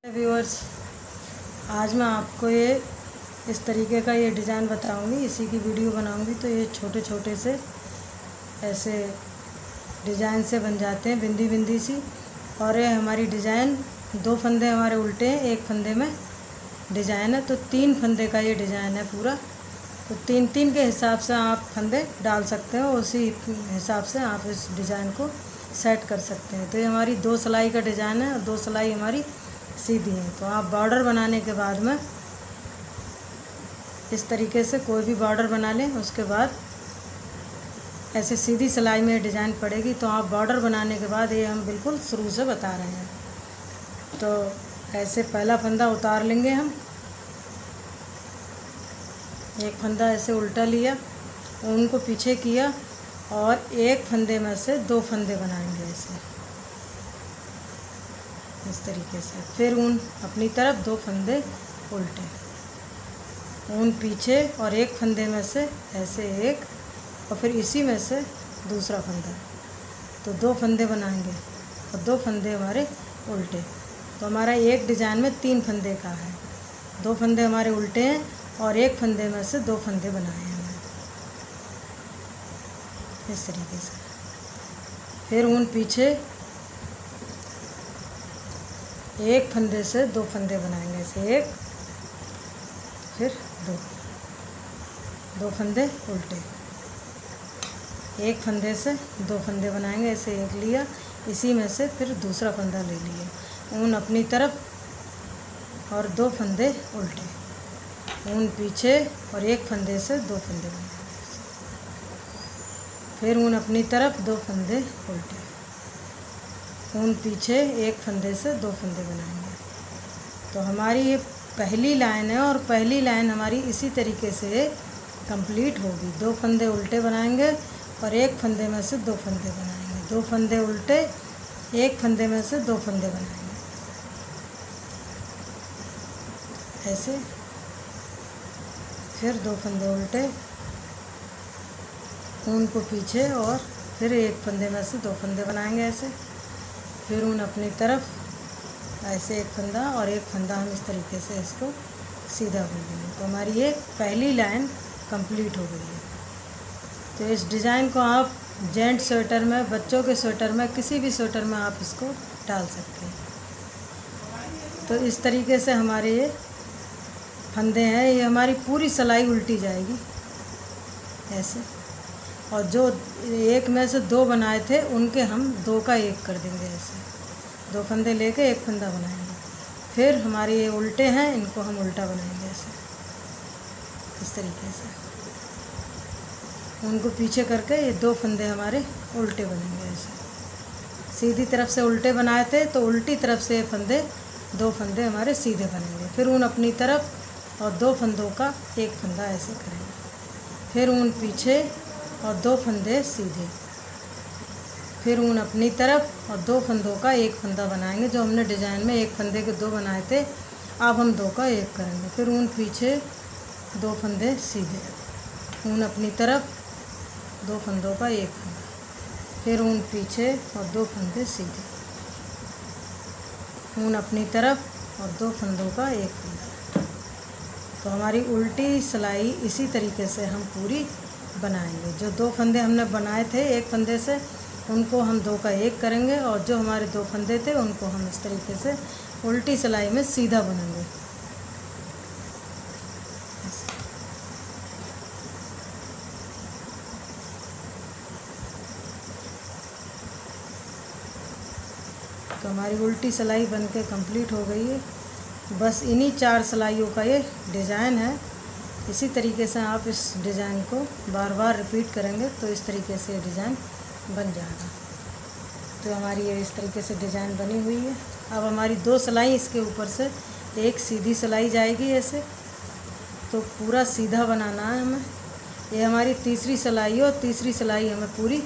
Viewers, आज मैं आपको ये इस तरीके का ये डिज़ाइन बताऊंगी। इसी की वीडियो बनाऊंगी। तो ये छोटे छोटे से ऐसे डिज़ाइन से बन जाते हैं, बिंदी बिंदी सी। और ये हमारी डिज़ाइन दो फंदे हमारे उल्टे हैं, एक फंदे में डिज़ाइन है, तो 3 फंदे का ये डिज़ाइन है पूरा। तो 3-3 के हिसाब से आप फंदे डाल सकते हो, उसी हिसाब से आप इस डिज़ाइन को सेट कर सकते हैं। तो ये हमारी 2 सिलाई का डिज़ाइन है और 2 सिलाई हमारी सीधी है। तो आप बॉर्डर बनाने के बाद में इस तरीके से कोई भी बॉर्डर बना लें, उसके बाद ऐसे सीधी सिलाई में डिज़ाइन पड़ेगी। तो आप बॉर्डर बनाने के बाद ये हम बिल्कुल शुरू से बता रहे हैं। तो ऐसे पहला फंदा उतार लेंगे हम, एक फंदा ऐसे उल्टा लिया, उनको पीछे किया और एक फंदे में से 2 फंदे बनाएंगे ऐसे इस तरीके से। फिर ऊन अपनी तरफ 2 फंदे उल्टे, ऊन पीछे और एक फंदे में से ऐसे एक, और फिर इसी में से दूसरा फंदा। तो 2 फंदे बनाएंगे और 2 फंदे हमारे उल्टे। तो हमारा एक डिज़ाइन में 3 फंदे का है, 2 फंदे हमारे उल्टे हैं और एक फंदे में से 2 फंदे बनाए हैं हमने इस तरीके से। फिर ऊन पीछे एक फंदे से 2 फंदे बनाएंगे ऐसे, एक फिर 2 फंदे उल्टे, एक फंदे से 2 फंदे बनाएंगे ऐसे, एक लिया, इसी में से फिर दूसरा फंदा ले लिया, ऊन अपनी तरफ और 2 फंदे उल्टे, ऊन पीछे और एक फंदे से 2 फंदे बनाएंगे, फिर ऊन अपनी तरफ 2 फंदे उल्टे, ऊन पीछे एक फंदे से 2 फंदे बनाएंगे। तो हमारी ये पहली लाइन है और पहली लाइन हमारी इसी तरीके से कंप्लीट होगी। 2 फंदे उल्टे बनाएंगे और एक फंदे में से 2 फंदे बनाएंगे, 2 फंदे उल्टे, एक फंदे में से 2 फंदे बनाएंगे ऐसे, फिर 2 फंदे उल्टे, ऊन को पीछे और फिर एक फंदे में से 2 फंदे बनाएंगे ऐसे, फिर ऊन अपनी तरफ ऐसे एक फंदा और एक फंदा हम इस तरीके से इसको सीधा कर देंगे। तो हमारी ये पहली लाइन कंप्लीट हो गई है। तो इस डिज़ाइन को आप जेंट स्वेटर में, बच्चों के स्वेटर में, किसी भी स्वेटर में आप इसको डाल सकते हैं। तो इस तरीके से हमारे ये फंदे हैं, ये हमारी पूरी सिलाई उल्टी जाएगी ऐसे। और जो एक में से 2 बनाए थे उनके हम 2 का 1 कर देंगे ऐसे, 2 फंदे लेके एक फंदा बनाएंगे। फिर हमारे ये उल्टे हैं, इनको हम उल्टा बनाएंगे ऐसे इस तरीके से, उनको पीछे करके ये 2 फंदे हमारे उल्टे बनेंगे ऐसे। सीधी तरफ से उल्टे बनाए थे तो उल्टी तरफ से ये फंदे 2 फंदे हमारे सीधे बनेंगे। फिर ऊन अपनी तरफ और 2 फंदों का 1 फंदा ऐसे करेंगे, फिर ऊन पीछे और 2 फंदे सीधे, फिर ऊन अपनी तरफ और 2 फंदों का 1 फंदा बनाएंगे। जो हमने डिज़ाइन में 1 फंदे के 2 बनाए थे, अब हम 2 का 1 करेंगे। फिर ऊन पीछे 2 फंदे सीधे, ऊन अपनी तरफ 2 फंदों का 1 फंदा, फिर ऊन पीछे और 2 फंदे सीधे, ऊन अपनी तरफ और 2 फंदों का 1 फंदा। तो हमारी उल्टी सिलाई इसी तरीके से हम पूरी बनाएंगे। जो 2 फंदे हमने बनाए थे एक फंदे से, उनको हम 2 का 1 करेंगे, और जो हमारे 2 फंदे थे उनको हम इस तरीके से उल्टी सिलाई में सीधा बनाएंगे। तो हमारी उल्टी सिलाई बनके कंप्लीट हो गई है। बस इन्हीं 4 सिलाइयों का ये डिज़ाइन है। इसी तरीके से आप इस डिज़ाइन को बार बार रिपीट करेंगे तो इस तरीके से डिज़ाइन बन जाएगा। तो हमारी ये इस तरीके से डिज़ाइन बनी हुई है। अब हमारी 2 सिलाई इसके ऊपर से एक सीधी सिलाई जाएगी ऐसे, तो पूरा सीधा बनाना है हमें। ये हमारी तीसरी सिलाई है और तीसरी सिलाई हमें पूरी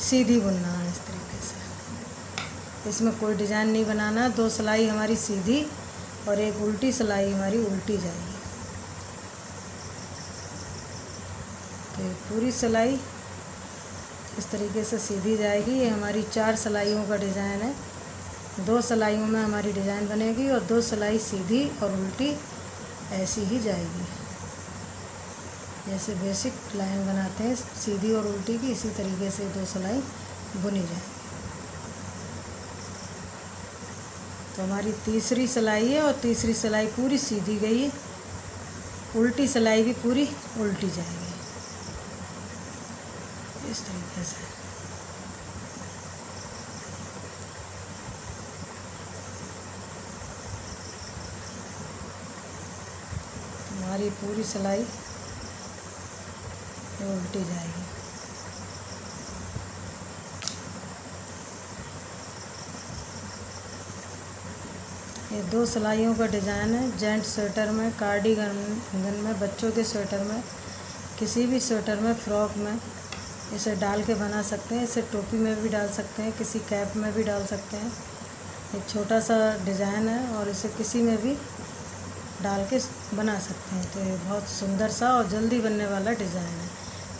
सीधी बुनना है इस तरीके से। इसमें कोई डिज़ाइन नहीं बनाना। 2 सिलाई हमारी सीधी और एक उल्टी सिलाई हमारी उल्टी जाएगी। तो पूरी सिलाई इस तरीके से सीधी जाएगी। ये हमारी 4 सिलाइयों का डिज़ाइन है। 2 सिलाइयों में हमारी डिज़ाइन बनेगी और 2 सिलाई सीधी और उल्टी ऐसी ही जाएगी। जैसे बेसिक लाइन बनाते हैं सीधी और उल्टी की, इसी तरीके से 2 सिलाई बुनी जाएगी। तो हमारी तीसरी सिलाई है और तीसरी सिलाई पूरी सीधी गई है, उल्टी सिलाई भी पूरी उल्टी जाएगी इस तरीके से। हमारी पूरी सिलाई उल्टी जाएगी। ये 2 सिलाइयों का डिज़ाइन है। जेंट्स स्वेटर में, कार्डिगन में, बच्चों के स्वेटर में, किसी भी स्वेटर में, फ्रॉक में इसे डाल के बना सकते हैं। इसे टोपी में भी डाल सकते हैं, किसी कैप में भी डाल सकते हैं। एक छोटा सा डिज़ाइन है और इसे किसी में भी डाल के बना सकते हैं। तो ये बहुत सुंदर सा और जल्दी बनने वाला डिज़ाइन है।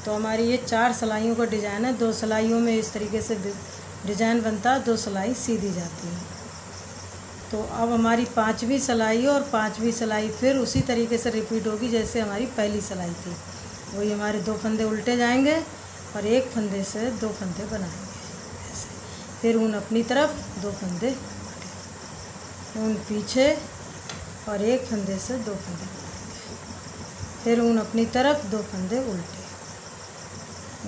तो हमारी ये 4 सिलाइयों का डिज़ाइन है। 2 सिलाइयों में इस तरीके से डिज़ाइन बनता है, 2 सिलाई सीधी जाती है। तो अब हमारी 5वीं सिलाई और 5वीं सिलाई फिर उसी तरीके से रिपीट होगी जैसे हमारी पहली सिलाई थी। वही हमारे 2 फंदे उल्टे जाएंगे और एक फंदे से 2 फंदे बनाएंगे ऐसे। फिर ऊन अपनी तरफ, 2 फंदे, ऊन पीछे और एक फंदे से 2 फंदे बनाएंगे। फिर ऊन अपनी तरफ, 2 फंदे उल्टे,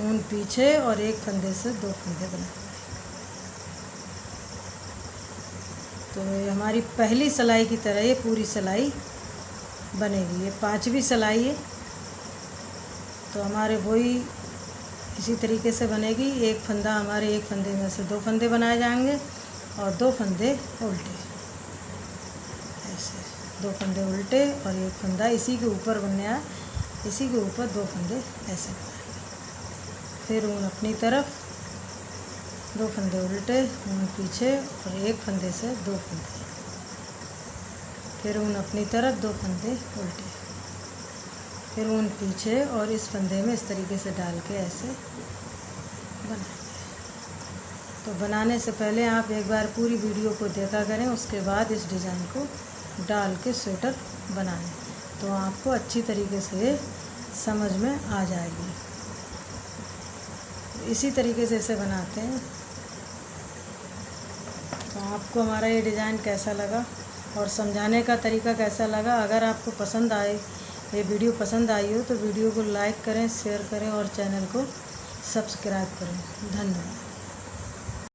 ऊन पीछे और एक फंदे से 2 फंदे बनाएंगे। तो ये हमारी पहली सिलाई की तरह ये पूरी सिलाई बनेगी। ये 5वीं सिलाई है। तो हमारे वही इसी तरीके से बनेगी। एक फंदा हमारे एक फंदे में से 2 फंदे बनाए जाएंगे और 2 फंदे उल्टे ऐसे, 2 फंदे उल्टे और एक फंदा इसी के ऊपर बनने आया, इसी के ऊपर 2 फंदे ऐसे बनाएंगे। फिर ऊन अपनी तरफ, 2 फंदे उल्टे, ऊन पीछे और एक फंदे से 2 फंदे। फिर ऊन अपनी तरफ, 2 फंदे उल्टे, फिर ऊन पीछे और इस फंदे में इस तरीके से डाल के ऐसे बनाएंगे। तो बनाने से पहले आप एक बार पूरी वीडियो को देखा करें, उसके बाद इस डिज़ाइन को डाल के स्वेटर बनाएं तो आपको अच्छी तरीके से समझ में आ जाएगी। इसी तरीके से इसे बनाते हैं। तो आपको हमारा ये डिज़ाइन कैसा लगा और समझाने का तरीका कैसा लगा? अगर आपको पसंद आए, ये वीडियो पसंद आई हो तो वीडियो को लाइक करें, शेयर करें और चैनल को सब्सक्राइब करें। धन्यवाद।